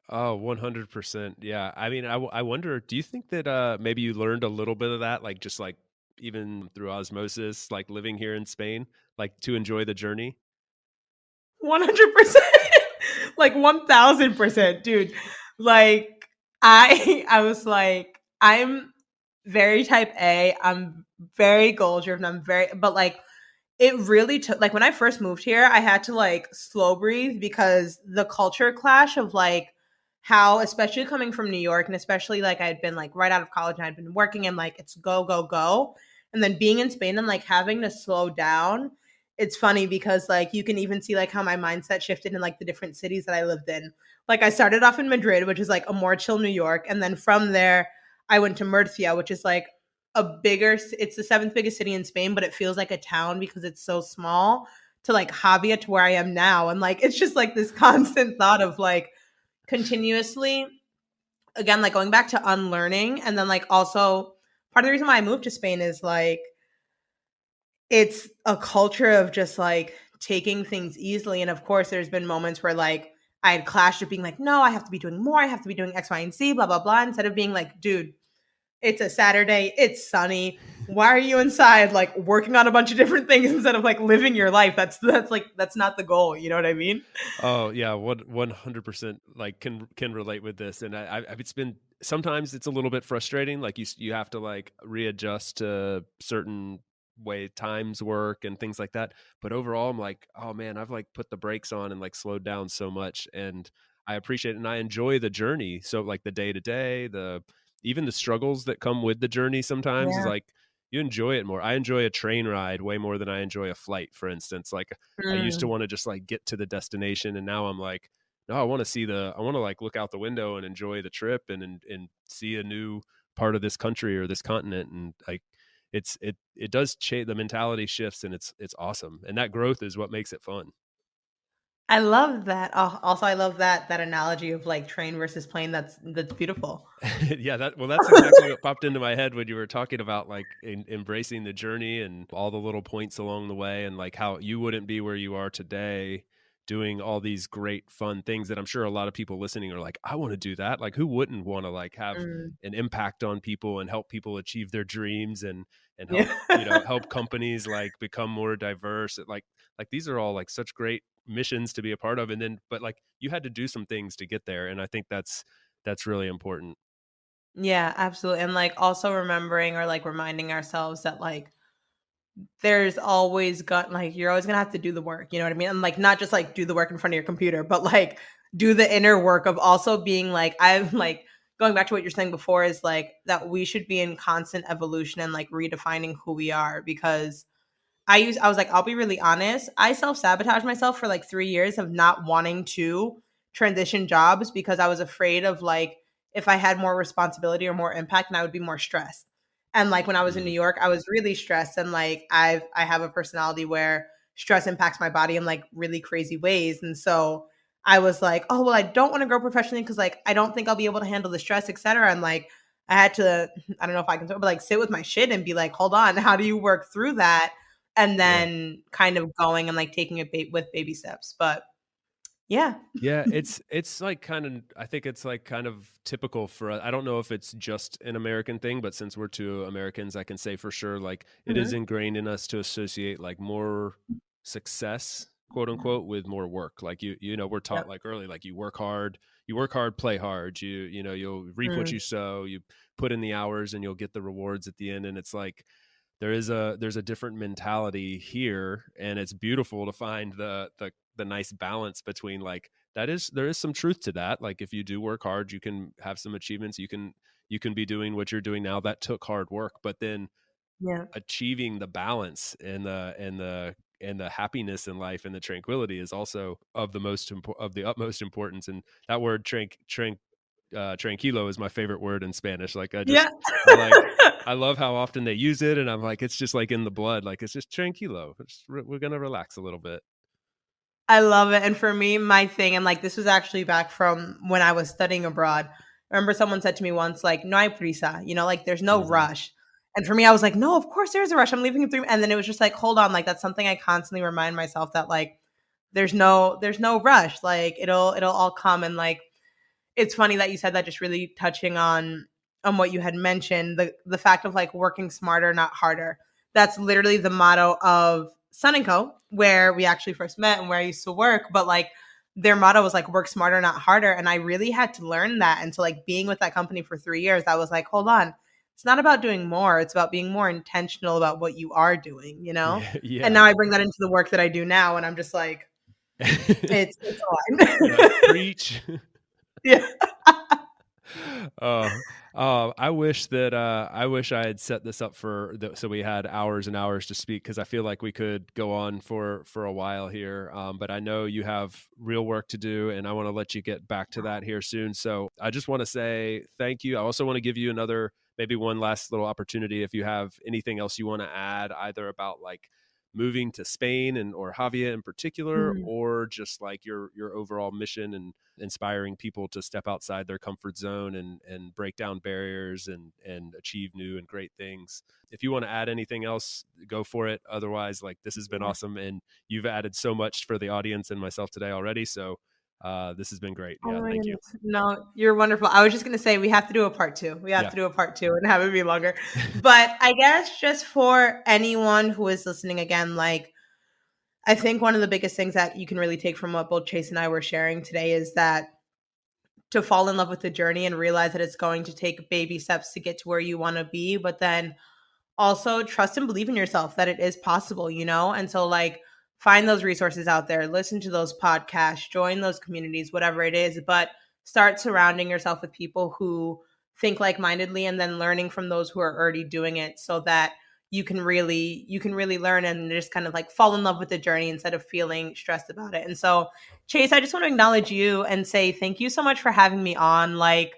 Speaker 1: Oh, 100%. Yeah. I mean, I wonder, do you think that maybe you learned a little bit of that, like just like even through osmosis, like living here in Spain, like to enjoy the journey?
Speaker 2: 100%. Like 1000%, dude. Like I was like I'm very type A. I'm very goal driven. I'm very but like it really took like when I first moved here, I had to like slow breathe because the culture clash of like how especially coming from New York and especially like I had been like right out of college and I'd been working and like it's go go go and then being in Spain and like having to slow down. It's funny because like you can even see like how my mindset shifted in like the different cities that I lived in. Like I started off in Madrid, which is like a more chill New York, and then from there I went to Murcia, which is like it's the seventh biggest city in Spain, but it feels like a town because it's so small to like Javia to where I am now. And like it's just like this constant thought of like continuously again like going back to unlearning and then like also part of the reason why I moved to Spain is like it's a culture of just like taking things easily. And of course there's been moments where like I had clashed with being like, no, I have to be doing more, I have to be doing X, Y, and Z, blah, blah, blah, instead of being like, dude, it's a Saturday, it's sunny. Why are you inside like working on a bunch of different things instead of like living your life? That's not the goal. You know what I mean?
Speaker 1: Oh yeah, 100% like can relate with this, and it's been sometimes it's a little bit frustrating. Like you have to like readjust to certain way times work and things like that. But overall, I'm like, oh man, I've like put the brakes on and like slowed down so much, and I appreciate it and I enjoy the journey. So like the day to day, the even the struggles that come with the journey sometimes is
Speaker 2: Yeah.
Speaker 1: like you enjoy it more. I enjoy a train ride way more than I enjoy a flight, for instance. Like I used to
Speaker 2: Mm.
Speaker 1: want to just like get to the destination, and now I'm like, no, I want to I want to like look out the window and enjoy the trip and see a new part of this country or this continent. And like it does change, the mentality shifts, and it's awesome, and that growth is what makes it fun.
Speaker 2: I love that. Also, I love that analogy of like train versus plane. That's beautiful.
Speaker 1: Yeah, that's exactly what popped into my head when you were talking about like embracing the journey and all the little points along the way, and like how you wouldn't be where you are today doing all these great fun things that I'm sure a lot of people listening are like, I want to do that. Like, who wouldn't want to like have
Speaker 2: Mm,
Speaker 1: an impact on people and help people achieve their dreams and
Speaker 2: yeah.
Speaker 1: help, help companies like become more diverse. Like these are all like such great missions to be a part of, and then but like you had to do some things to get there, and I think that's really important.
Speaker 2: Yeah, absolutely. And like also remembering or like reminding ourselves that like there's always got like you're always gonna have to do the work, you know what I mean? And like not just like do the work in front of your computer, but like do the inner work of also being like I've like going back to what you're saying before is like that we should be in constant evolution and like redefining who we are because I was like, I'll be really honest. I self-sabotaged myself for like 3 years of not wanting to transition jobs because I was afraid of like if I had more responsibility or more impact and I would be more stressed. And like when I was in New
Speaker 1: Mm.
Speaker 2: York, I was really stressed and like I have a personality where stress impacts my body in like really crazy ways. And so I was like, oh well, I don't want to grow professionally because like I don't think I'll be able to handle the stress, etc. And like I had to, I don't know if I can, but like sit with my shit and be like, hold on, how do you work through that? And
Speaker 1: Yeah.
Speaker 2: then kind of going and like taking it with baby steps. But yeah.
Speaker 1: Yeah, it's like kind of I think it's like kind of typical for I don't know if it's just an American thing, but since we're two Americans, I can say for sure like it is
Speaker 2: Mhm.
Speaker 1: ingrained in us to associate like more success, quote unquote, with more work. Like we're taught
Speaker 2: Yep.
Speaker 1: like early like you work hard, play hard. You'll reap what
Speaker 2: Mm,
Speaker 1: you sow. You put in the hours and you'll get the rewards at the end, and it's like there's a different mentality here, and it's beautiful to find the nice balance between like there is some truth to that. Like if you do work hard, you can have some achievements. You can be doing what you're doing now. That took hard work, but then
Speaker 2: yeah.
Speaker 1: achieving the balance and the happiness in life and the tranquility is also of the utmost importance. And that word tranquilo is my favorite word in Spanish. Like
Speaker 2: Yeah.
Speaker 1: I like I love how often they use it, and I'm like it's just like in the blood. Like it's just tranquilo. We're gonna relax a little bit.
Speaker 2: I love it. And for me, my thing, and like this was actually back from when I was studying abroad. I remember someone said to me once, like, no hay prisa, like there's no
Speaker 1: Hmm.
Speaker 2: rush. And for me, I was like, no, of course there's a rush. I'm leaving in 3. And then it was just like, hold on, like that's something I constantly remind myself that like there's no rush. Like it'll all come. And like it's funny that you said that, just really touching on what you had mentioned, the fact of like working smarter, not harder. That's literally the motto of Sun and Co, where we actually first met and where I used to work. But like their motto was like work smarter, not harder. And I really had to learn that. And so like being with that company for 3 years, I was like, hold on, it's not about doing more, it's about being more intentional about what you are doing.
Speaker 1: Yeah,
Speaker 2: And
Speaker 1: yeah.
Speaker 2: now I bring that into the work that I do now, and I'm just like, it's
Speaker 1: Yeah,
Speaker 2: aligned.
Speaker 1: preach.
Speaker 2: Yeah.
Speaker 1: Oh, I wish I had set this up so we had hours and hours to speak, because I feel like we could go on for a while here. But I know you have real work to do, and I want to let you get back to that here soon. So I just want to say thank you. I also want to give you maybe one last little opportunity if you have anything else you want to add, either about like moving to Spain and or Javier in particular,
Speaker 2: Mhm.
Speaker 1: or just like your overall mission and inspiring people to step outside their comfort zone and break down barriers and achieve new and great things. If you want to add anything else, go for it. Otherwise, like this has been
Speaker 2: Yeah.
Speaker 1: awesome, and you've added so much for the audience and myself today already. So this has been great.
Speaker 2: Oh
Speaker 1: Yeah,
Speaker 2: my
Speaker 1: thank you.
Speaker 2: goodness. No, you're wonderful. I was just gonna say we have to do a part two. We have
Speaker 1: Yeah.
Speaker 2: to do a part two and have it be longer. But I guess just for anyone who is listening again, like I think one of the biggest things that you can really take from what both Chase and I were sharing today is that to fall in love with the journey and realize that it's going to take baby steps to get to where you want to be, but then also trust and believe in yourself that it is possible. And so like find those resources out there, listen to those podcasts, join those communities, whatever it is, but start surrounding yourself with people who think like-mindedly, and then learning from those who are already doing it, so that you can really learn and just kind of like fall in love with the journey instead of feeling stressed about it. And so Chase, I just want to acknowledge you and say thank you so much for having me on. Like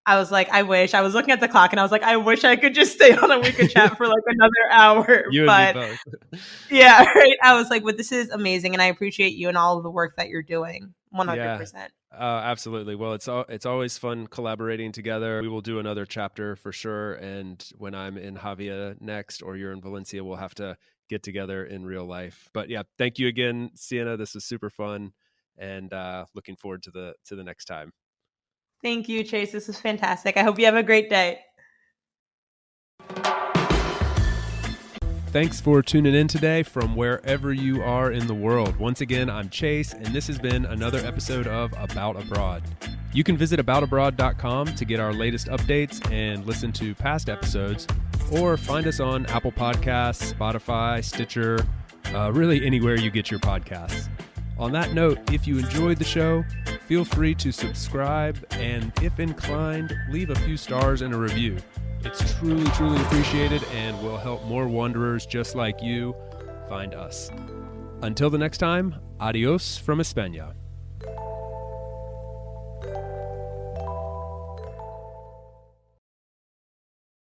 Speaker 2: I was like, I wish. I was looking at the clock and I was like, I wish I could just stay on and we could chat for like another hour.
Speaker 1: You and me
Speaker 2: But
Speaker 1: both.
Speaker 2: yeah, right. I was like, but this is amazing and I appreciate you and all of the work that you're doing. 100%.
Speaker 1: Absolutely. Well, it's always fun collaborating together. We will do another chapter for sure. And when I'm in Javia next, or you're in Valencia, we'll have to get together in real life. But yeah, thank you again, Sienna. This was super fun, and looking forward to the next time.
Speaker 2: Thank you, Chase. This is fantastic. I hope you have a great day.
Speaker 1: Thanks for tuning in today from wherever you are in the world. Once again, I'm Chase, and this has been another episode of About Abroad. You can visit aboutabroad.com to get our latest updates and listen to past episodes, or find us on Apple Podcasts, Spotify, Stitcher, really anywhere you get your podcasts. On that note, if you enjoyed the show, feel free to subscribe, and if inclined, leave a few stars and a review. It's truly, truly appreciated and will help more wanderers just like you find us. Until the next time, adios from España.